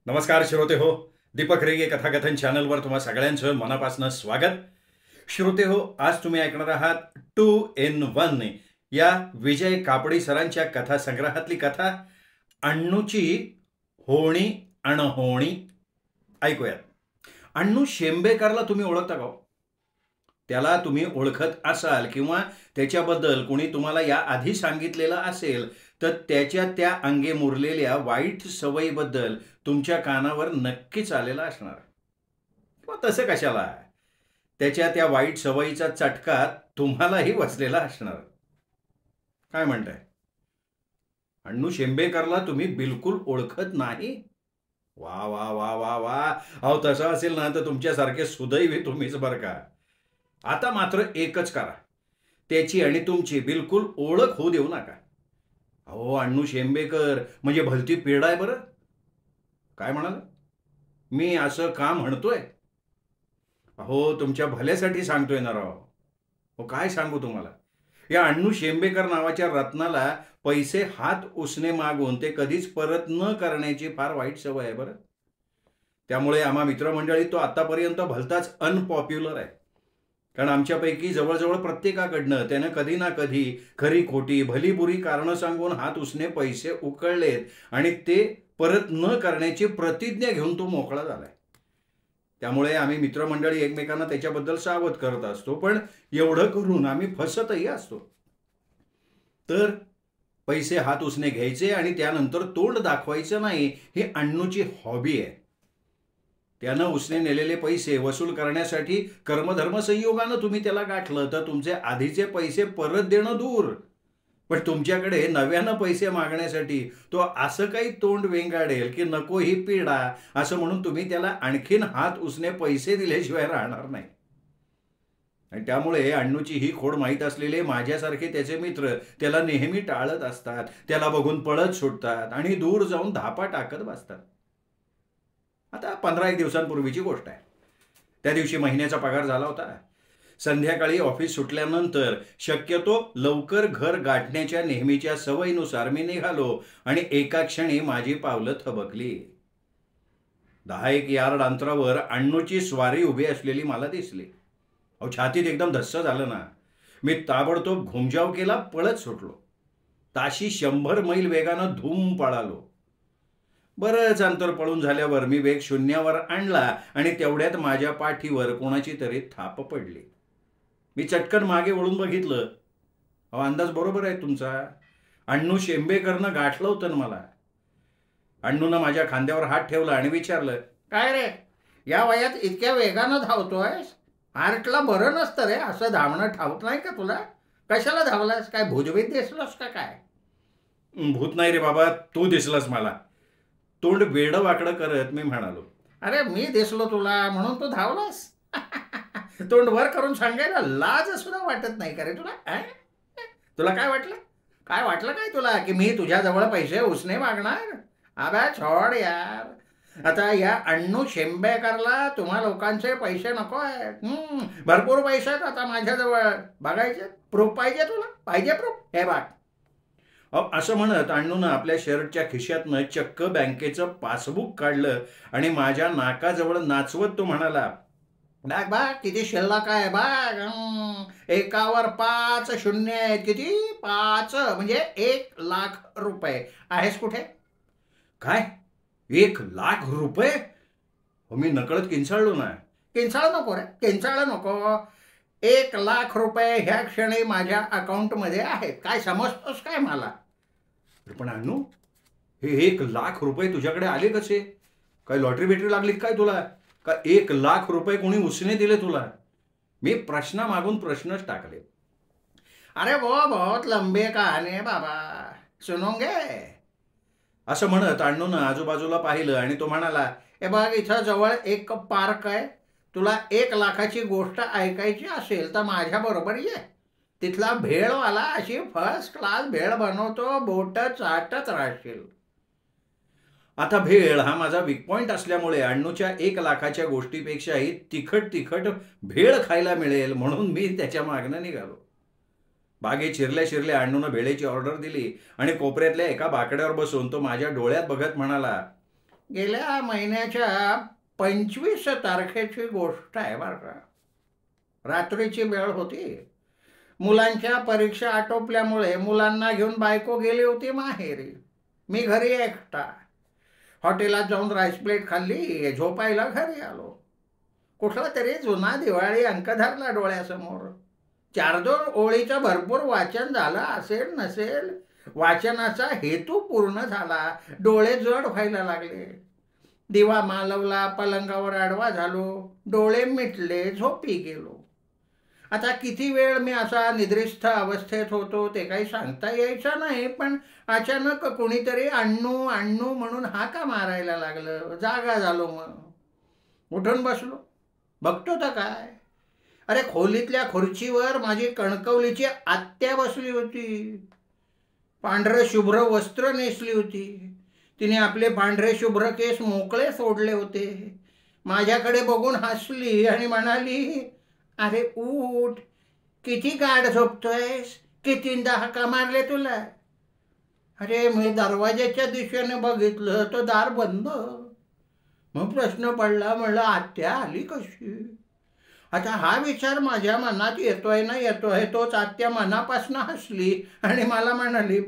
नमस्कार श्रोते हो. दीपक रेगे कथाकथन चॅनलवर तुम्हा सगळ्यांचं मनापासून स्वागत. श्रोते हो, आज तुम्ही ऐकणार आहात 2 in 1 या विजय कापडी सरांच्या कथा संग्रहातली कथा अण्णूची होणी अणहोणी. ऐकूयात. अण्णू शेंबेकरला तुम्ही ओळखता का हो? त्याला तुम्ही ओळखत असाल किंवा त्याच्याबद्दल कोणी तुम्हाला या आधी सांगितलेलं असेल तर त्याच्या त्या अंगे मुरलेल्या वाईट सवयीबद्दल तुमच्या कानावर नक्कीच आलेला असणार. किंवा तसं कशाला, त्याच्या त्या वाईट सवयीचा चटका तुम्हालाही बसलेला असणार. काय म्हणताय? अण्णू शेंबेकरला तुम्ही बिलकुल ओळखत नाही? वा वा वा वा वा. अहो, तसं असेल ना तर तुमच्यासारखे सुदैवी तुम्हीच बरं का. आता मात्र एकच करा, त्याची आणि तुमची बिलकुल ओळख होऊ देऊ नका. अहो, अण्णू शेंबेकर म्हणजे भलती पेढा आहे बरं. काय म्हणाल? मी असं का म्हणतोय? अहो, तुमच्या भल्यासाठी सांगतोय ना राव. हो, काय सांगू तुम्हाला. या अण्णू शेंबेकर नावाच्या रत्नाला पैसे हात उसने मागून ते कधीच परत न करण्याची फार वाईट सवय आहे बरं. त्यामुळे आम्हा मित्रमंडळी तो आतापर्यंत भलताच अनपॉप्युलर आहे. कारण आमच्यापैकी जवळजवळ प्रत्येकाकडनं त्यानं कधी ना कधी खरी खोटी भली बुरी कारणं सांगून हात उसने पैसे उकळलेत आणि ते परत न करण्याची प्रतिज्ञा घेऊन तो मोकळा झालाय. त्यामुळे आम्ही मित्रमंडळी एकमेकांना त्याच्याबद्दल सावध करत असतो, पण एवढं करून आम्ही फसतही असतो. तर पैसे हात उसने घ्यायचे आणि त्यानंतर तोंड दाखवायचं नाही, ही अण्णूची हॉबी आहे. त्यानं उसने नेलेले पैसे वसूल करण्यासाठी कर्मधर्म संयोगानं तुम्ही त्याला गाठलं तर तुमचे आधीचे पैसे परत देणं दूर, पण तुमच्याकडे नव्यानं पैसे मागण्यासाठी तो असं काही तोंड वेंगाडेल की नको ही पीडा असं म्हणून तुम्ही त्याला आणखीन हात उसने पैसे दिल्याशिवाय राहणार नाही. आणि त्यामुळे अण्णूची ही खोड माहीत असलेले माझ्यासारखे त्याचे मित्र त्याला नेहमी टाळत असतात, त्याला बघून पळत सुटतात आणि दूर जाऊन धापा टाकत बसतात. आता 15 दिवसांपूर्वीची गोष्ट आहे. त्या दिवशी महिन्याचा पगार झाला होता. संध्याकाळी ऑफिस सुटल्यानंतर शक्यतो लवकर घर गाठण्याच्या नेहमीच्या सवयीनुसार मी निघालो आणि एका क्षणी माझी पावलं थबकली. 10 यार्ड अंतरावर अण्णूची स्वारी उभी असलेली मला दिसली. अहो, छातीत एकदम धस्स झालं ना. मी ताबडतोब घुमजाव केला, पळत सुटलो. ताशी 100 मैल वेगानं धूम पळालो. बरंच अंतर पळून झाल्यावर मी वेग शून्यावर आणला आणि तेवढ्यात माझ्या पाठीवर कोणाची तरी थाप पडली. मी चटकन मागे वळून बघितलं. अहो, अंदाज बरोबर आहे तुमचा. अण्णू शेंबेकरनं गाठलं होतं ना मला. अण्णूनं माझ्या खांद्यावर हात ठेवला आणि विचारलं, काय रे, या वयात इतक्या वेगानं धावतोयस? हार्टला बरं नसतं रे असं धावणं, ठाऊक नाही का तुला? कशाला धावलास? काय भुजबीत दिसलोस का काय? भूत नाही रे बाबा, तू दिसलास मला. तोंड वेडं वाकडं करत मी म्हणालो. अरे, मी दिसलो तुला म्हणून तू धावलास? तोंड वर करून सांगायला लाज सुद्धा वाटत नाही का रे तुला? तुला काय वाटलं? काय वाटलं काय तुला की मी तुझ्याजवळ पैसे उसने मागणार? अबे छोड यार. आता या अण्णू शेंबेकरला तुम्हा लोकांचे पैसे नको आहेत. भरपूर पैसे आहेत आता माझ्याजवळ. बघायचे प्रूफ पाहिजे तुला? पाहिजे प्रूफ? हे बघ. असं म्हणत अण्णूनं आपल्या शर्टच्या खिशातनं चक्क बँकेचं पासबुक काढलं आणि माझ्या नाकाजवळ नाचवत तो म्हणाला, बघ बघ किती शिल्लक आहे बघ. एकावर 5 शून्य आहेत. किती? 5 म्हणजे 1,00,000 आहेस कुठे? काय 1,00,000 हो, मी नकळत किंचाळलो ना. किंचाळ नको रे, किंचाळ नको. 1,00,000 ह्या क्षणी माझ्या अकाउंटमध्ये आहेत. काय समजतोस काय मला? पण अण्णू, हे 1,00,000 तुझ्याकडे आले कसे? काय लॉटरी बेटरी लागली काय तुला? का 1,00,000 कोणी उसने दिले तुला? मी प्रश्नामागून प्रश्नच टाकले. अरे वो बहुत लंबे कहानी है बाबा, सुनोगे? असं म्हणत अण्णूनं आजूबाजूला पाहिलं आणि तो म्हणाला, हे बघ, इथं जवळ एक पार्क आहे. तुला 1,00,000ची गोष्ट ऐकायची असेल तर माझ्या बरोबर ये. तिथला भेळवाला अशी फर्स्ट क्लास भेळ बनवतो, बोट चाटत राहशील. आता भेळ हा माझा वीक पॉइंट असल्यामुळे अण्णूच्या 1,00,000च्या गोष्टीपेक्षाही तिखट तिखट भेळ खायला मिळेल म्हणून मी त्याच्या मागणं निघालो. बागेत शिरल्या शिरल्या अण्णूनं भेळेची ऑर्डर दिली आणि कोपऱ्यातल्या एका बाकड्यावर बसून तो माझ्या डोळ्यात बघत म्हणाला, गेल्या महिन्याच्या 25 तारखेची गोष्ट आहे बरं का. रात्रीची वेळ होती. मुलांच्या परीक्षा आटोपल्यामुळे मुलांना घेऊन बायको गेली होती माहेरी. मी घरी एकटा. हॉटेलात जाऊन राईस प्लेट खाल्ली, झोपायला घरी आलो. कुठला तरी जुना दिवाळी अंक धरला डोळ्यासमोर. 4-2 ओळीचं भरपूर वाचन झालं असेल नसेल, वाचनाचा हेतू पूर्ण झाला. डोळे जड व्हायला लागले. दिवा मालवला, पलंगावर आडवा झालो, डोळे मिटले, झोपी गेलो. आता किती वेळ मी असा निद्रिस्थ अवस्थेत होतो ते काही सांगता यायचं नाही, पण अचानक कुणीतरी अण्णू अण्णू म्हणून हाका मारायला लागलं. जागा झालो. मग उठून बसलो. बघतो तर काय, अरे खोलीतल्या खुर्चीवर माझी कणकवलीची आत्या बसली होती. पांढरं शुभ्र वस्त्र नेसली होती. तिने आपले पांढरे शुभ्र केस मोकळे सोडले होते. माझ्याकडे बघून हसली आणि म्हणाली, अरे उठ, किती गाढ झोपतोयस, कितींदा हाका मारले तुला. अरे मी दरवाजाच्या दिशेने बघितलं तर दार बंद. मग प्रश्न पडला, म्हणलं आत्या आली कशी. आता हा विचार माझ्या मनात येतोय ना येतोय, तोच आत्या मनापासून हसली आणि मला म्हणाली,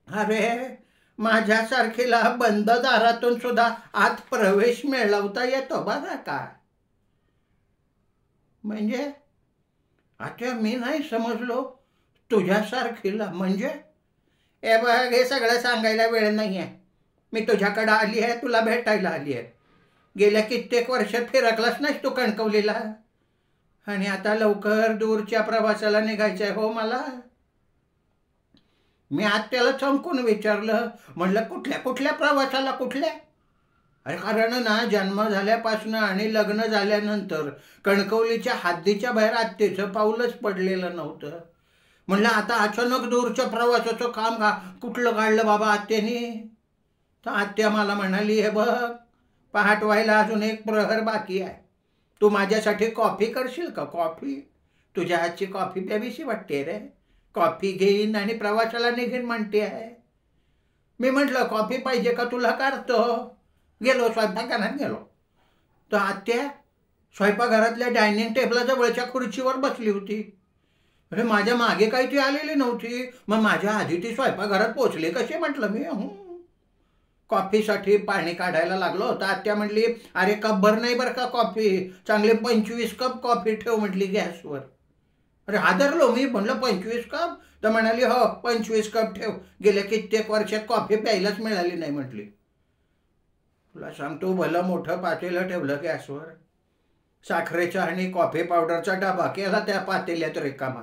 अरे माझ्यासारखीला बंद दारातून सुद्धा आत प्रवेश मिळवता येतो बघा का. म्हणजे आता मी नाही समजलो. तुझ्यासारखीला म्हणजे? ए बघ, हे सगळं सांगायला वेळ नाही आहे. मी तुझ्याकडं आली आहे, तुला भेटायला आली आहे. गेल्या कित्येक वर्षात फिरकलाच नाहीस तू कणकवलीला, आणि आता लवकर दूरच्या प्रवासाला निघायचं आहे हो मला. मी आत्याला चमकून विचारलं, म्हणलं कुठल्या कुठल्या प्रवासाला, कुठल्या? अरे कारण ना जन्म झाल्यापासून आणि लग्न झाल्यानंतर कणकवलीच्या हद्दीच्या बाहेर आत्तेचं पाऊलच पडलेलं नव्हतं. म्हणलं आता अचानक दूरच्या प्रवासाचं काम कुठलं काढलं बाबा आत्याने. तर आत्या मला म्हणाली, हे बघ पहाट व्हायला अजून 1 प्रहर बाकी आहे. तू माझ्यासाठी कॉफी करशील का? कॉफी? तुझ्या हातची कॉफी प्यावीशी वाटते रे. कॉफी घेईन आणि प्रवासाला निघेन म्हणते आहे. मी म्हटलं कॉफी पाहिजे का तुला, करतो. गेलो स्वयंपाकघरात गेलो तर आत्या स्वयंपाकघरातल्या डायनिंग टेबलाजवळच्या खुर्चीवर बसली होती. अरे माझ्या मागे काही ती आलेली नव्हती. मग माझ्या आधी ती स्वयंपाकघरात पोचली कशी म्हटलं मी. कॉफीसाठी पाणी काढायला लागलो तर आत्या म्हणली, अरे कपभर नाही बरं का कॉफी, चांगले 25 कप कॉफी ठेव म्हटली गॅसवर. अरे हादरलो मी, म्हणलं 25 कप? तर म्हणाली, हो 25 कप ठेव, गेल्या कित्येक वर्षात कॉफी प्यायलाच मिळाली नाही म्हटली. तुला सांगतो, भलं मोठं पातेलं ठेवलं गॅसवर. साखरेचा आणि कॉफी पावडरचा डबा केला त्या पातेल्यात रिकामा.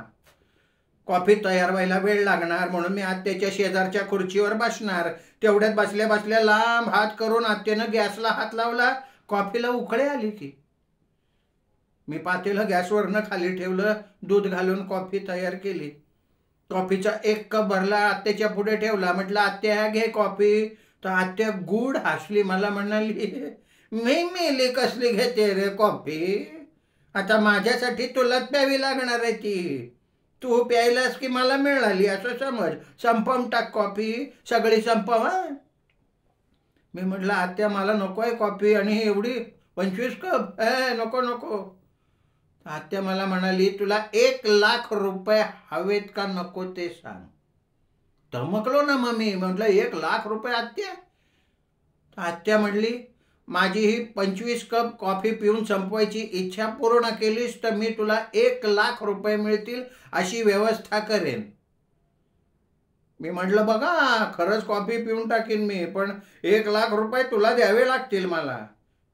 कॉफी तयार व्हायला वेळ लागणार म्हणून मी आत्याच्या शेजारच्या खुर्चीवर बसणार. तेवढ्यात बसल्या बसल्या लांब हात करून आत्यानं गॅसला हात लावला. कॉफीला उकळे आली की. मी पातेलं गॅसवरनं खाली ठेवलं, दूध घालून कॉफी तयार केली. कॉफीचा 1 कप भरला, आत्याच्या पुढे ठेवला. म्हटलं आत्या घे कॉफी. तर आत्या गुड हसली, मला म्हणाली, मी मेली कसली घेते रे कॉफी, आता माझ्यासाठी तुलाच प्यावी लागणार आहे ती. तू प्यायलास की मला मिळाली असं समज. संपवून टाक कॉफी, सगळी संपव. मी म्हटलं आत्या मला नको आहे कॉफी, आणि एवढी 25 कप नको नको. आत्या मला म्हणाली, तुला 1 लाख रुपये हवेत का नको ते सांग. धमकलो ना मग मी. म्हटलं 1 लाख रुपये आत्या? आत्या म्हणली, माझी ही 25 कप कॉफी पिऊन संपवायची इच्छा पूर्ण केलीस तर मी तुला 1 लाख रुपये मिळतील अशी व्यवस्था करेन. मी म्हटलं बघा खरंच कॉफी पिऊन टाकीन मी, पण 1 लाख रुपये तुला द्यावे लागतील मला.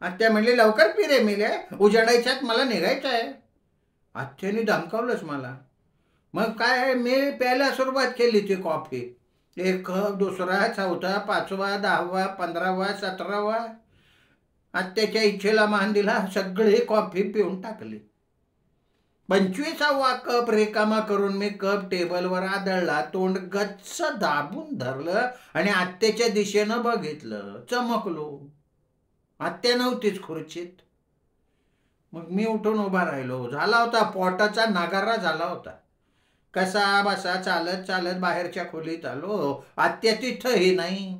आत्या म्हणली, लवकर पी रे मिले, उजाडायच्यात मला निघायचं आहे. आत्याने धमकावलंच मला. मग काय, मी प्यायला सुरुवात केली ती कॉफी. 1 कप, दुसरा, चौथा, 5वा, 10वा, 15वा, 17वा. आत्याच्या इच्छेला मान दिला, सगळी कॉफी पिऊन टाकली. 25वा कप रिकामा करून मी कप टेबलवर आदळला, तोंड गच्च दाबून धरलं आणि आत्याच्या दिशेनं बघितलं. चमकलो. आत्या नव्हतीच खुर्चीत. मग मी उठून उभा राहिलो. झाला होता पोटाचा नगारा झाला होता. कसा बसा चालत चालत बाहेरच्या खोलीत आलो. आत्या तिथंही नाही.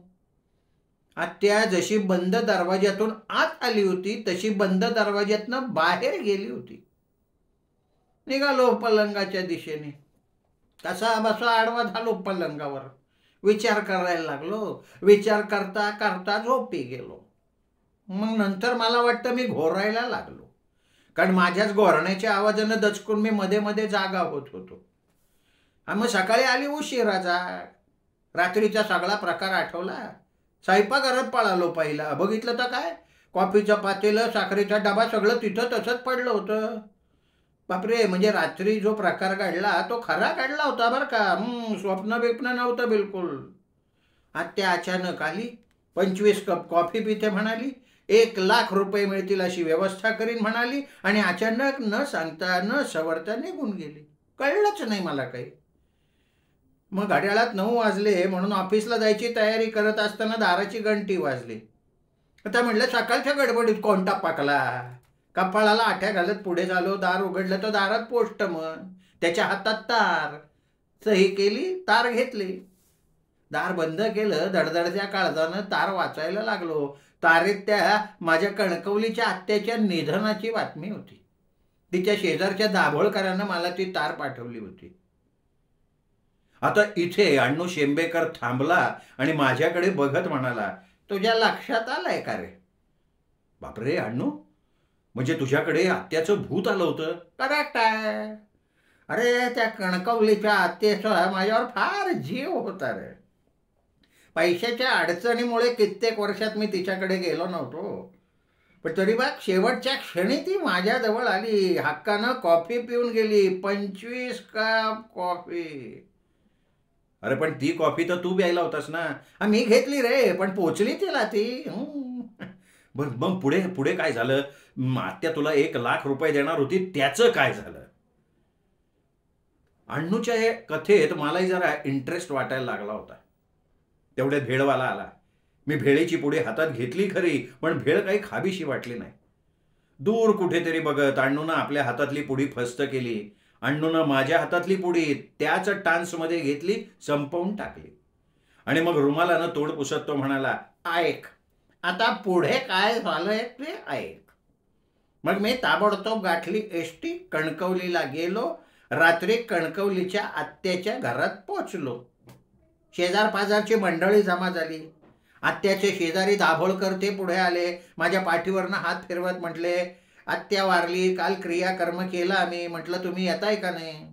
आत्या जशी बंद दरवाज्यातून आत आली होती तशी बंद दरवाज्यातनं बाहेर गेली होती. निघालो पलंगाच्या दिशेने. कसा बसा आडवा झालो पलंगावर. विचार करायला लागलो. विचार करता करता झोपी गेलो. मग नंतर मला वाटतं मी घोरायला लागलो, कारण माझ्याच घोरण्याच्या आवाजानं दचकून मी मध्ये मध्ये जागा होत होतो. आणि मग सकाळी आली उशिरा जाग. रात्रीचा सगळा प्रकार आठवला. स्वयंपाकघरात पळालो. पहिला बघितलं तर काय, कॉफीचं पातेलं, साखरेचा डबा सगळं तिथं तसंच पडलं होतं. बापरे, म्हणजे रात्री जो प्रकार घडला तो खरा घडला होता बरं का. स्वप्न बिप्न नव्हतं बिलकुल. आत्या अचानक आली. 25 कप कॉफी पिते म्हणाली. 1,00,000 रुपये मिळतील अशी व्यवस्था करीन म्हणाली आणि अचानक न सांगता न सवरता निघून गेली. कळलंच नाही मला काही. मग घड्याळात 9 वाजले म्हणून ऑफिसला जायची तयारी करत असताना दाराची घंटी वाजली. आता म्हटलं सकाळच्या गडबडीत कोण टपकला. कपाळाला आठ्या घालत पुढे झालो. दार उघडलं तर दारात पोस्टमन. त्याच्या हातात तार. सही केली, तार घेतली. दार बंद केलं. धडधडत्या काळजानं तार वाचायला लागलो. तारेत त्या माझ्या कणकवलीच्या आत्याच्या निधनाची बातमी होती. तिच्या शेजारच्या दाभोळकरांना मला ती तार पाठवली होती. आता इथे अण्णू शेंबेकर थांबला आणि माझ्याकडे बघत म्हणाला, तुझ्या लक्षात आलंय का रे? बापरे अण्णू, म्हणजे तुझ्याकडे आत्याचं भूत आलं होतं? करेक्ट आहे. अरे त्या कणकवलीच्या आत्याचा माझ्यावर फार जीव होता रे. पैशाच्या अडचणीमुळे कित्येक वर्षात मी तिच्याकडे गेलो नव्हतो, पण तरी बघ शेवटच्या क्षणी ती माझ्याजवळ आली. हक्कानं कॉफी पिऊन गेली. 25 कप कॉफी. अरे पण ती कॉफी तर तू प्यायला होतास ना. मी घेतली रे, पण पोचली तिला ती. मग पुढे पुढे काय झालं? आत्या तुला 1,00,000 रुपये देणार होती, त्याचं काय झालं? अण्णूच्या हे कथेत मलाही जरा इंटरेस्ट वाटायला लागला होता. तेवढ्यात भेळवाला आला. मी भेळीची पुडी हातात घेतली खरी, पण भेळ काही खावीशी वाटली नाही. दूर कुठेतरी बघत अण्णूनं आपल्या हातातली पुडी फस्त केली. अण्णूनं माझ्या हातातली पुडी त्याच टान्समध्ये घेतली, संपवून टाकली. आणि मग रुमालानं तोंड पुसत तो म्हणाला, ऐक, आता पुढे काय झालंय ते ऐक. मग मी ताबडतोब गाठली एसटी. कणकवलीला गेलो. रात्री कणकवलीच्या आत्याच्या घरात पोचलो. शेजार पाजारची मंडळी जमा झाली. आत्याचे शेजारी दाभोळकर ते पुढे आले. माझ्या पाठीवरनं हात फिरवत म्हटले, आत्या वारली, काल क्रियाकर्म केला आम्ही. म्हटलं तुम्ही येताय का नाही?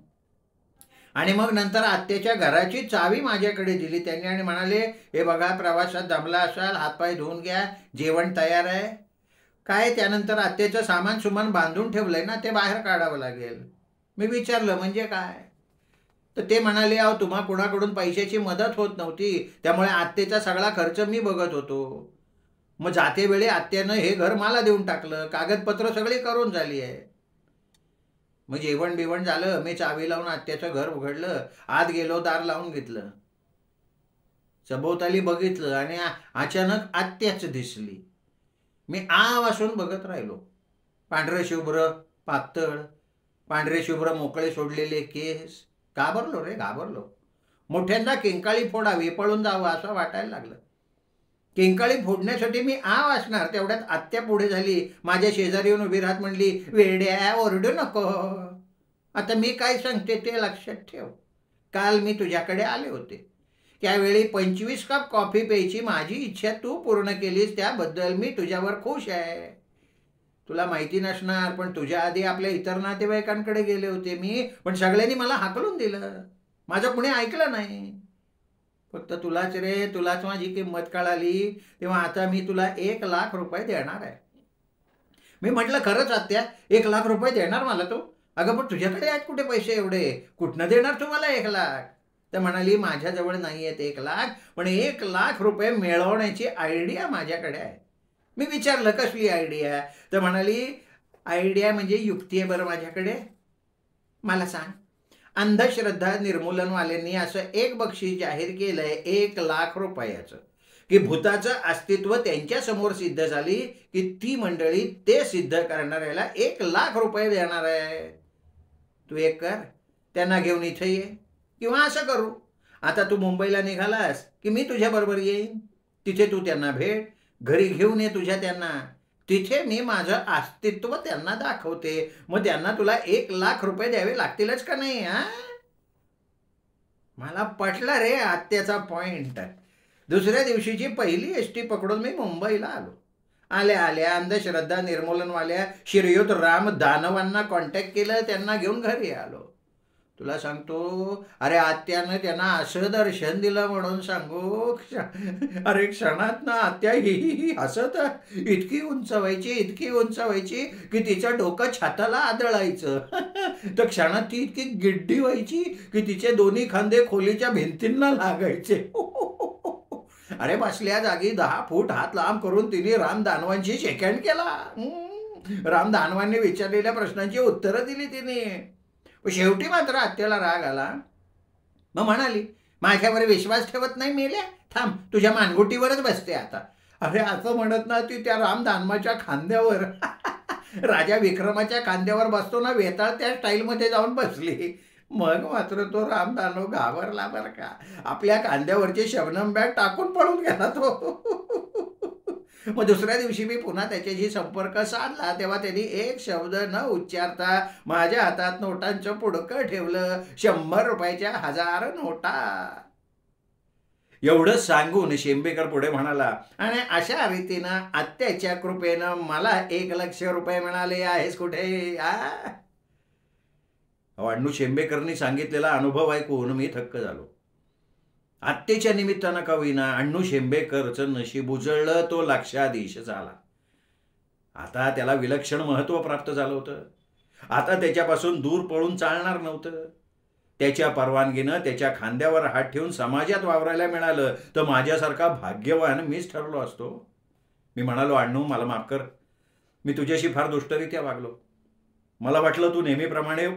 आणि मग नंतर आत्याच्या घराची चावी माझ्याकडे दिली त्यांनी आणि म्हणाले, हे बघा, प्रवासात दमला असाल, हातपाय धुवून घ्या, जेवण तयार आहे. काय त्यानंतर आत्याचं सामान सुमान बांधून ठेवलंय ना, ते बाहेर काढावं लागेल. मी विचारलं म्हणजे काय? तर ते म्हणाले, अहो तुम्हा कुणाकडून पैशाची मदत होत नव्हती, त्यामुळे आत्याचा सगळा खर्च मी बघत होतो. मग जाते वेळी आत्यानं हे घर मला देऊन टाकलं. कागदपत्र सगळी करून झाली आहे. मग जेवण बिवण झालं. मी चावी लावून आत्याचं घर उघडलं. आत गेलो, दार लावून घेतलं. सभोवताली बघितलं आणि अचानक आत्याच दिसली. मी आ वासून बघत राहिलो. पांढरे शुभ्र पातळ, पांढरे शुभ्र मोकळे सोडलेले केस. घाबरलो रे, घाबरलो. मोठ्यांदा किंकाळी फोडावी, पळून जावं असं वाटायला लागलं. किंकाळी फोडण्यासाठी मी आ वाचणार, तेवढ्यात आत्या पुढे झाली. माझ्या शेजारी येऊन उभी राहत म्हणली, वेड्या, ओरडू नको. आता मी काय सांगते ते लक्षात ठेव. काल मी तुझ्याकडे आले होते. त्यावेळी 25 कप कॉफी प्यायची माझी इच्छा तू पूर्ण केलीस, त्याबद्दल मी तुझ्यावर खुश आहे. तुला माहिती नसणार, पण तुझ्या आधी आपल्या इतर नातेवाईकांकडे गेले होते मी, पण सगळ्यांनी मला हाकलून दिलं. माझं कुणी ऐकलं नाही. फक्त तुलाच रे, तुलाच माझी किंमत कळाली, तेव्हा आता मी तुला 1,00,000 रुपये देणार आहे. मी म्हटलं, खरंच आत्या 1,00,000 रुपये देणार मला तू? अगं पण तुझ्याकडे आहेत कुठे पैसे एवढे? कुठनं देणार तुम्हाला 1,00,000? तर म्हणाली, माझ्याजवळ नाही आहेत 1,00,000, पण 1,00,000 रुपये मिळवण्याची आयडिया माझ्याकडे आहे. मी विचारलं, कसली आयडिया? तर म्हणाली, आयडिया म्हणजे युक्ती आहे बरं माझ्याकडे. मला सांग, अंधश्रद्धा निर्मूलनवाल्यांनी असं एक बक्षीस जाहीर केलंय 1,00,000 रुपयाचं, की भूताचं अस्तित्व त्यांच्यासमोर सिद्ध झाली की ती मंडळी ते सिद्ध करणाऱ्याला 1,00,000 रुपये देणार आहे. तू एक कर, त्यांना घेऊन इथे ये, किंवा असं करू, आता तू मुंबईला निघालास की मी तुझ्याबरोबर येईन. तिथे तू त्यांना भेट, घरी घेऊन ये तुझ्या त्यांना. तिथे मी माझं अस्तित्व त्यांना दाखवते. मग त्यांना तुला 1,00,000 द्यावे लागतीलच का नाही? हा, मला पटला रे आत्याचा पॉइंट. दुसऱ्या दिवशीची पहिली एसटी पकडून मी मुंबईला आलो. आल्या आल्या अंधश्रद्धा निर्मूलनवाल्या श्रीयुत राम दानवांना कॉन्टॅक्ट केलं, त्यांना घेऊन घरी आलो. तुला सांगतो, अरे आत्यानं त्यांना असं दर्शन दिलं म्हणून सांगू, अरे क्षणात ना आत्या ही हसत इतकी उंच व्हायची की तिचं डोकं छाताला आदळायचं. तर क्षणात ती इतकी गिड्डी व्हायची की तिचे दोन्ही खांदे खोलीच्या भिंतींना लागायचे. अरे बसल्या जागी 10 फूट हात लांब करून तिने राम दानवांशी शेकहँड केला. राम दानवांनी विचारलेल्या प्रश्नांची उत्तरं दिली तिने. शेवटी मात्र आत्याला राग आला. मग म्हणाली, माझ्यावर विश्वास ठेवत नाही मेल्या, थांब तुझ्या मानगुटीवरच बसते आता. अरे असं म्हणत ना ती त्या राम दानवाच्या खांद्यावर राजा विक्रमाच्या खांद्यावर बसतो ना वेताळ, त्या स्टाईलमध्ये जाऊन बसली. मग मात्र तो राम दानव घाबरला बरं का. आपल्या खांद्यावरची शबनम बॅग टाकून पळून गेला तो. मग दुसऱ्या दिवशी मी पुन्हा त्याच्याशी संपर्क साधला तेव्हा त्यांनी एक शब्द न उच्चारता माझ्या हातात नोटांचं पुडकं ठेवलं. 100 रुपयाच्या 1000 नोटा. एवढं सांगून शेंबेकर पुढे म्हणाला, आणि अशा रीतीनं आत्याच्या कृपेनं मला 1,00,000 रुपये मिळाले. आहेस कुठे? अण्णू शेंबेकरनी सांगितलेला अनुभव ऐकून मी थक्क झालो. आत्तेच्या निमित्तानं का होईना अण्णू शेंबेकरचं नशीब उजळलं. तो लक्षाधीश झाला. आता त्याला विलक्षण महत्त्व प्राप्त झालं होतं. आता त्याच्यापासून दूर पळून चालणार नव्हतं. त्याच्या परवानगीनं त्याच्या खांद्यावर हात ठेवून समाजात वावरायला मिळालं तर माझ्यासारखा भाग्यवान मीच ठरलो असतो. मी म्हणालो, अण्णू मला माफ कर, मी तुझ्याशी फार दुष्टरित्या वागलो. मला वाटलं तू नेहमीप्रमाणे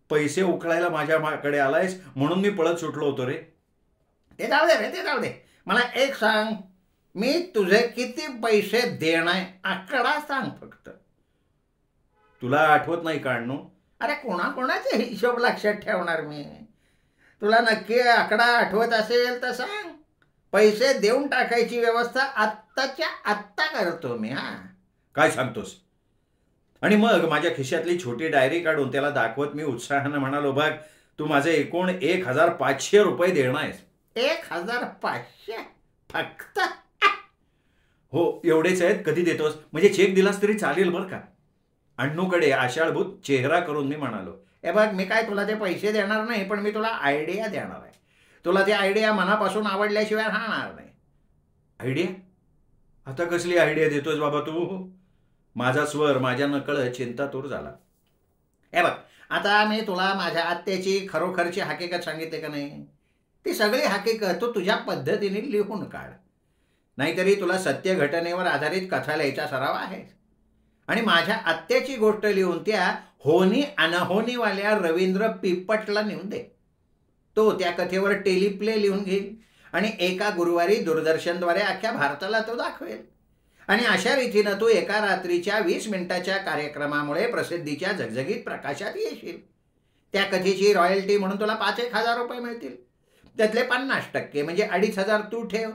पैसे उकळायला माझ्याकडे आलायस म्हणून मी पळत सुटलो होतो रे. ते जाऊ दे रे, ते जाऊ दे. मला एक सांग, मी तुझे किती पैसे देणार? आकडा सांग फक्त. तुला आठवत नाही का अण्णू? अरे कोणाकोणाचे हिशोब लक्षात ठेवणार मी? तुला नक्की आकडा आठवत असेल तर सांग. पैसे देऊन टाकायची व्यवस्था आत्ताच्या आत्ता करतो मी. काय सांगतोस? आणि मग माझ्या खिशातली छोटी डायरी काढून त्याला दाखवत मी उत्साहानं म्हणालो, बघ तू माझे एकूण 1,500 रुपये देणार आहेस. 1,500 फक्त? हो एवढेच आहेत. कधी देतोस? म्हणजे चेक दिलास तरी चालेल बरं का. अण्णूकडे आशाळभूत चेहरा करून मी म्हणालो, हे बघ मी काय तुला ते पैसे देणार नाही, पण मी तुला आयडिया देणार आहे. तुला ती आयडिया मनापासून आवडल्याशिवाय राहणार नाही. आयडिया? आता कसली आयडिया देतोस बाबा तू? माझा स्वर माझ्या नकळत चिंतातूर झाला. हे बघ, आता मी तुला माझ्या आत्याची खरोखरची हकीकत सांगितली का नाही? ती सगळी हकीकत तू तुझ्या पद्धतीने लिहून काढ. नाहीतरी तुला सत्य घटनेवर आधारित कथा लिहायचा सराव आहे. आणि माझ्या आत्याची गोष्ट लिहून त्या होनी अनहोनीवाल्या रवींद्र पिपटला नेऊन दे. तो त्या कथेवर टेलिप्ले लिहून घेईल आणि एका गुरुवारी दूरदर्शनद्वारे अख्ख्या भारताला तो दाखवेल. आणि अशा रीतीनं तू एका रात्रीच्या 20 मिनिटाच्या कार्यक्रमामुळे प्रसिद्धीच्या झगझगीत प्रकाशात येशील. त्या कथेची रॉयल्टी म्हणून तुला 5,000 रुपये मिळतील. त्यातले 50% म्हणजे 2,500 तू ठेव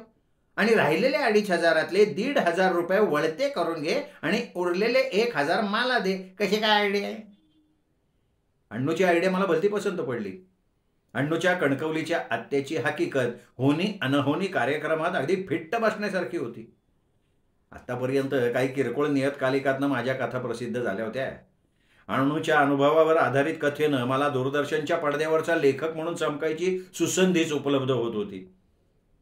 आणि राहिलेले 2,500 1,500 रुपये वळते करून घे आणि उरलेले 1,000 मला दे. कशी काय आयडिया आहे? अण्णूची आयडिया मला भलती पसंत पडली. अण्णूच्या कणकवलीच्या आत्याची हकीकत होनी अनहोनी कार्यक्रमात अगदी फिट्ट बसण्यासारखी होती. आतापर्यंत काही किरकोळ नियतकालिकातनं माझ्या कथा प्रसिद्ध झाल्या होत्या. अण्णूच्या अनुभवावर आधारित कथेनं मला दूरदर्शनच्या पडद्यावरचा लेखक म्हणून चमकायची सुसंधीच उपलब्ध होत होती.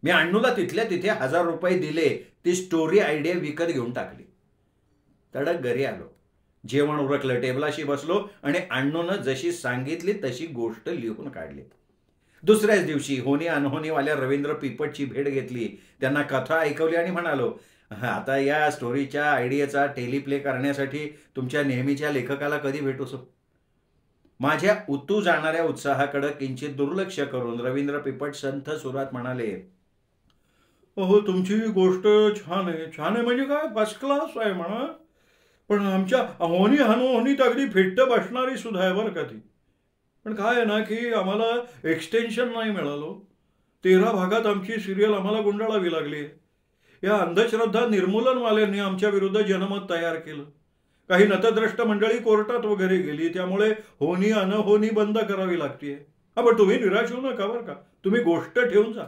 मी अण्णूला तिथल्या तिथे 1,000 रुपये दिले. ती स्टोरी आयडिया विकत घेऊन टाकली. तडक घरी आलो. जेवण उरकलं, टेबलाशी बसलो आणि अण्णूनं जशी सांगितली तशी गोष्ट लिहून काढली. दुसऱ्याच दिवशी होनी अनहोनीवाल्या रवींद्र पिपटची भेट घेतली. त्यांना कथा ऐकवली आणि म्हणालो, आता या स्टोरीच्या आयडियाचा टेलिप्ले करण्यासाठी तुमच्या नेहमीच्या लेखकाला कधी भेटू? माझ्या उतू जाणाऱ्या उत्साहाकडे किंचित दुर्लक्ष करून रवींद्र पिपट संथ सुरात म्हणाले, हो तुमची गोष्ट छान आहे. छान आहे म्हणजे काय, फर्स्ट क्लास आहे म्हणा. पण आमच्या होनी अनहोनीत अगदी फिट्ट बसणारी सुद्धा आहे बरं का ती. पण काय आहे ना की आम्हाला एक्सटेन्शन नाही मिळालं. 13 भागात आमची सिरियल आम्हाला गुंडाळावी लागली. या अंधश्रद्धा निर्मूलनवाल्यांनी आमच्या विरुद्ध जनमत तयार केलं. काही नतद्रष्ट मंडळी कोर्टात वगैरे गेली, त्यामुळे होनी अनहोनी बंद करावी लागतीये. पण तुम्ही निराश होऊ नका बरं का, तुम्ही गोष्ट ठेवून जा.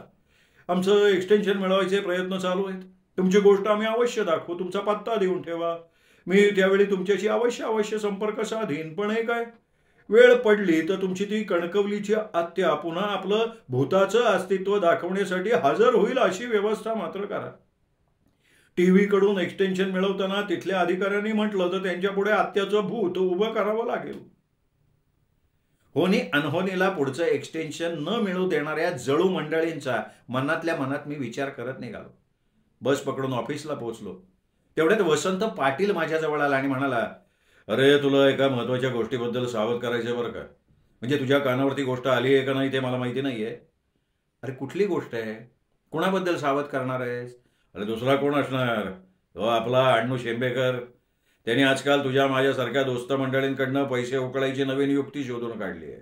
आमचं एक्सटेन्शन मिळवायचे प्रयत्न चालू आहेत. तुमची गोष्ट आम्ही अवश्य दाखवू. तुमचा पत्ता देऊन ठेवा, मी त्यावेळी तुमच्याशी अवश्य संपर्क साधीन. पण हे काय, वेळ पडली तर तुमची ती कणकवलीची आत्या पुन्हा आपलं भूताचं अस्तित्व दाखवण्यासाठी हजर होईल अशी व्यवस्था मात्र करा. टीव्ही कडून एक्सटेन्शन मिळवताना तिथल्या अधिकाऱ्यांनी म्हटलं तर त्यांच्या पुढे आत्याचं भूत उभं करावं लागेल. होनी अनहोनीला पुढचं एक्सटेन्शन न मिळू देणाऱ्या जळू मंडळींचा मनातल्या मनात मी विचार करत निघालो. बस पकडून ऑफिसला पोहोचलो. तेवढ्यात वसंत पाटील माझ्याजवळ आला आणि म्हणाला, अरे तुला एका महत्वाच्या गोष्टीबद्दल सावध करायचं बरं का. म्हणजे तुझ्या कानावरती गोष्ट आली आहे का नाही ते मला माहिती नाहीये. अरे कुठली गोष्ट आहे, कोणाबद्दल सावध करणार आहेस? अरे दुसरा कोण असणार, तो आपला अण्णू शेंबेकर. त्याने आजकाल तुझ्या माझ्यासारख्या दोस्त मंडळींकडनं पैसे उकळायची नवीन युक्ती शोधून काढली आहे.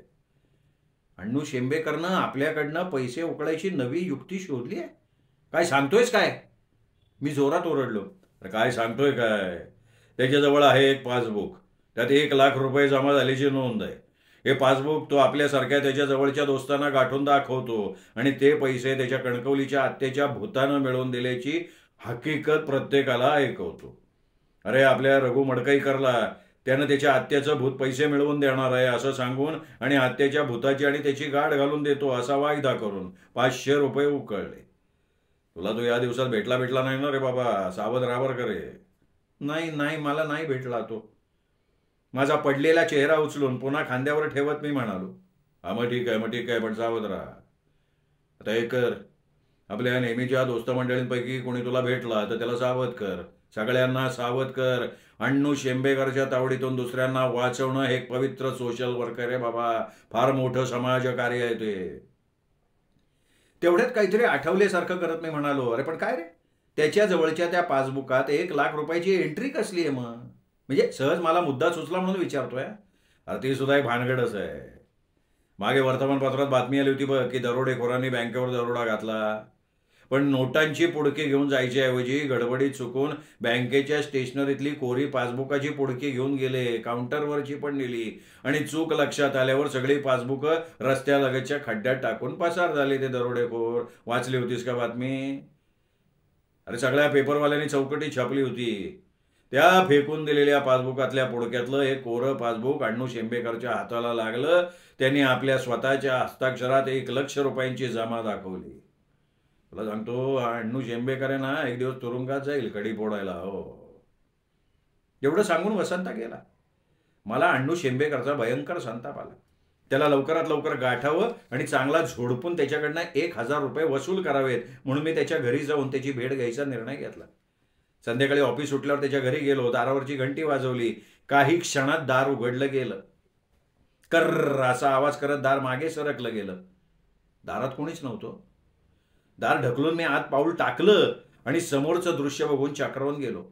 अण्णू शेंबेकरनं आपल्याकडनं पैसे उकळायची नवी युक्ती शोधली आहे? काय सांगतोयस काय? मी जोरात ओरडलो. अरे काय सांगतोय काय, त्याच्याजवळ आहे एक पासबुक, त्यात 1,00,000 रुपये जमा झाल्याची नोंद आहे. हे पासबुक तो आपल्यासारख्या त्याच्या जवळच्या दोस्तांना गाठून दाखवतो आणि ते पैसे त्याच्या कणकवलीच्या आत्याच्या भूतानं मिळवून दिल्याची हकीकत प्रत्येकाला ऐकवतो. अरे आपल्या रघु मडकईकरला त्यानं त्याच्या आत्याचं भूत पैसे मिळवून देणार आहे असं सांगून आणि आत्याच्या भूताची आणि त्याची गाठ घालून देतो असा वायदा करून 500 रुपये उकळले. तुला तो या दिवसात भेटला नाही ना रे बाबा, सावध राहा करे. नाही मला नाही भेटला तो. माझा पडलेला चेहरा उचलून पुन्हा खांद्यावर ठेवत मी म्हणालो, मग ठीक आहे पण सावध राहा. आता हे कर, आपल्या नेहमीच्या दोस्त मंडळींपैकी कोणी तुला भेटला तर त्याला सावध कर, सगळ्यांना सावध कर. अण्णू शेंबेकरच्या तावडीतून दुसऱ्यांना वाचवणं हे एक पवित्र सोशल वर्क आहे रे बाबा, फार मोठं समाज कार्य आहे ते. तेवढ्यात काहीतरी आठवल्यासारखं करत मी म्हणालो, अरे पण काय रे, त्याच्या जवळच्या त्या पासबुकात 1,00,000 रुपयाची एंट्री कसली आहे मग? म्हणजे सहज मला मुद्दा सुचला म्हणून विचारतोय. अरे ती सुद्धा एक भानगडच आहे. मागे वर्तमानपत्रात बातमी आली होती बघ की दरोडेखोरांनी बँकेवर दरोडा घातला, पण नोटांची पुडकी घेऊन जायच्या ऐवजी गडबडीत चुकून बँकेच्या स्टेशनरीतली कोरी पासबुकाची पुडकी घेऊन गेले, काउंटरवरची पण नेली आणि चूक लक्षात आल्यावर सगळी पासबुक रस्त्यालगतच्या खड्ड्यात टाकून पसार झाले ते दरोडेखोर. वाचली होतीस का बातमी? अरे सगळ्या पेपरवाल्यांनी चौकटी छापली होती. त्या फेकून दिलेल्या पासबुकातल्या पुडक्यातलं एक कोरं पासबुक अण्णू शेंबेकरच्या हाताला लागलं. त्यांनी आपल्या स्वतःच्या हस्ताक्षरात 1,00,000 रुपयांची जमा दाखवली. तुला सांगतो, अण्णू शेंबेकर आहे ना, एक दिवस तुरुंगात जाईल कडी फोडायला. हो, एवढं सांगून वसंत गेला. मला अण्णू शेंबेकरचा भयंकर संताप आला. त्याला लवकरात लवकर गाठावं आणि चांगला झोडपून त्याच्याकडनं 1,000 रुपये वसूल करावेत म्हणून मी त्याच्या घरी जाऊन त्याची भेट घ्यायचा निर्णय घेतला. संध्याकाळी ऑफिस सुटल्यावर त्याच्या घरी गेलो. दारावरची घंटी वाजवली. काही क्षणात दार उघडलं गेलं. कर्र असा आवाज करत दार मागे सरकलं गेलं. दारात कोणीच नव्हतं. दार ढकलून मी आत पाऊल टाकलं आणि समोरचं दृश्य बघून चक्रावून गेलो.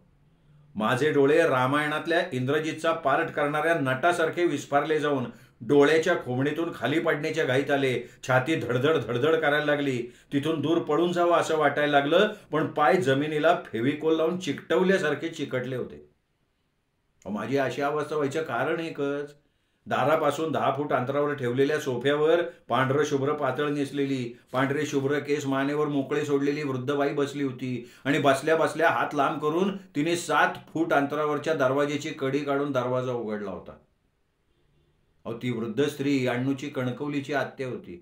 माझे डोळे रामायणातल्या इंद्रजितचा पार्ट करणाऱ्या नटासारखे विस्फारले जाऊन डोळ्याच्या खोबणीतून खाली पडण्याच्या घाईत आले. छाती धडधड करायला लागली. तिथून दूर पळून जावं असं वाटायला लागलं, पण पाय जमिनीला फेविकोल लावून चिकटवल्यासारखे चिकटले होते. माझी अशी अवस्था व्हायचं कारण एकच, दारापासून 10 फूट अंतरावर ठेवलेल्या सोफ्यावर पांढरं शुभ्र पातळ नेसलेली, पांढरे शुभ्र केस मानेवर मोकळे सोडलेली वृद्ध बाई बसली होती आणि बसल्या बसल्या हात लांब करून तिने 7 फूट अंतरावरच्या दरवाजेची कडी काढून दरवाजा उघडला होता. ती वृद्ध स्त्री अण्णूची कणकवलीची आत्या होती.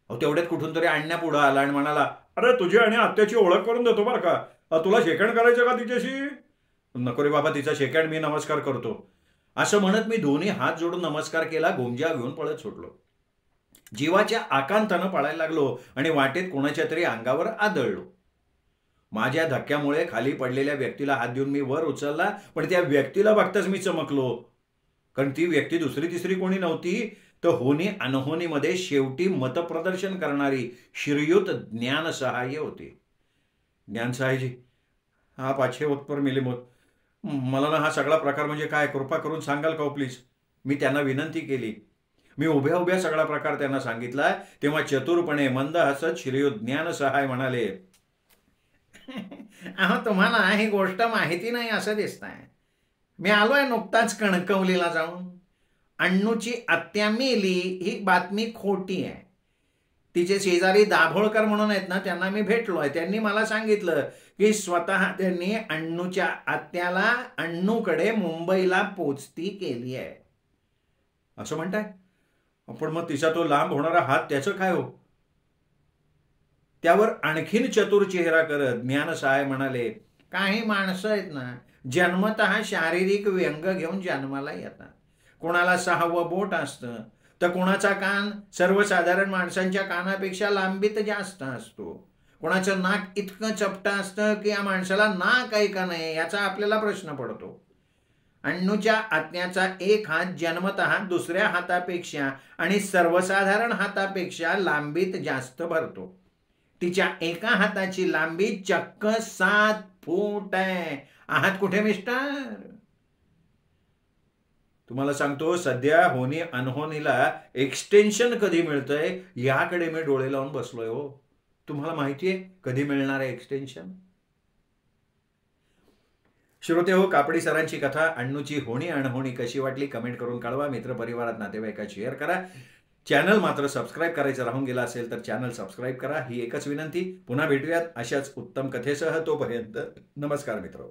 तेवढ्यात कुठून तरी अण्णा पुढं आला आणि म्हणाला, अरे तुझी आणि आत्याची ओळख करून देतो बरं का, तुला शेकंड करायचं का तिच्याशी? नको रे बाबा, तिचा शेकंड मी नमस्कार करतो असं म्हणत मी दोन्ही हात जोडून नमस्कार केला. गोंजा घेऊन पळत सुटलो. जीवाच्या आकांतानं पळायला लागलो आणि वाटेत कोणाच्या तरी अंगावर आदळलो. माझ्या धक्क्यामुळे खाली पडलेल्या व्यक्तीला हात देऊन मी वर उचलला, पण त्या व्यक्तीला बघताच मी चमकलो, कारण ती व्यक्ती दुसरी तिसरी कोणी नव्हती तर होनी अनहोनीमध्ये शेवटी मतप्रदर्शन करणारी श्रीयुत ज्ञानसहाय्य होती. ज्ञानसहाय्यजी, हा 500 वक्त पर मिले मत, मला ना हा सगळा प्रकार म्हणजे काय, कृपा करून सांगाल का प्लीज? मी त्यांना विनंती केली. मी उभ्या उभ्या सगळा प्रकार त्यांना सांगितला. तेव्हा चतुरपणे मंद हसत श्रीयुत ज्ञानसहाय म्हणाले, अहो तुम्हाला ही गोष्ट माहिती नाही असं दिसतंय. मी आलोय नुकताच कणकवलीला जाऊन. अण्णूची आत्या मेली ही बातमी खोटी आहे. तिचे शेजारी दाभोळकर म्हणून आहेत ना, त्यांना मी भेटलोय. त्यांनी मला सांगितलं की स्वतः त्यांनी अण्णूच्या आत्याला अण्णूकडे मुंबईला पोचती केली आहे. असं म्हणताय? पण मग तिचा तो लांब होणारा हात त्याचं काय हो? त्यावर आणखीन चतुर चेहरा करत ज्ञानसाय म्हणाले, काही माणसं आहेत ना, जन्मतः शारीरिक व्यंग घेऊन जन्माला येतात. कोणाला 6वं बोट असतं, तर कोणाचा कान सर्वसाधारण माणसांच्या कानापेक्षा लांबीत जास्त असतो. कोणाचं नाक इतकं चपटं असतं की या माणसाला नाक आहे का नाही याचा आपल्याला प्रश्न पडतो. अण्णूच्या आत्याचा एक हात जन्मतः दुसऱ्या हातापेक्षा आणि सर्वसाधारण हातापेक्षा लांबीत जास्त भरतो. तिच्या एका हाताची लांबी चक्क 7 फूट आहे. आहात कुठे मिस्टर? तुम्हाला सांगतो, सध्या होणी अनहोनीला एक्सटेन्शन कधी मिळतंय याकडे मी डोळे लावून बसलोय हो. तुम्हाला माहितीये कधी मिळणार आहे एक्सटेन्शन? श्रोते हो, कापडी सरांची कथा अण्णूची होणी अनहोणी कशी वाटली कमेंट करून कळवा. मित्रपरिवारात नातेवाईकात शेअर करा. चॅनल मात्र सबस्क्राईब करायचं राहून गेला असेल तर चॅनल सबस्क्राईब करा, ही एकच विनंती. पुन्हा भेटूयात अशाच उत्तम कथेसह. तोपर्यंत नमस्कार मित्र.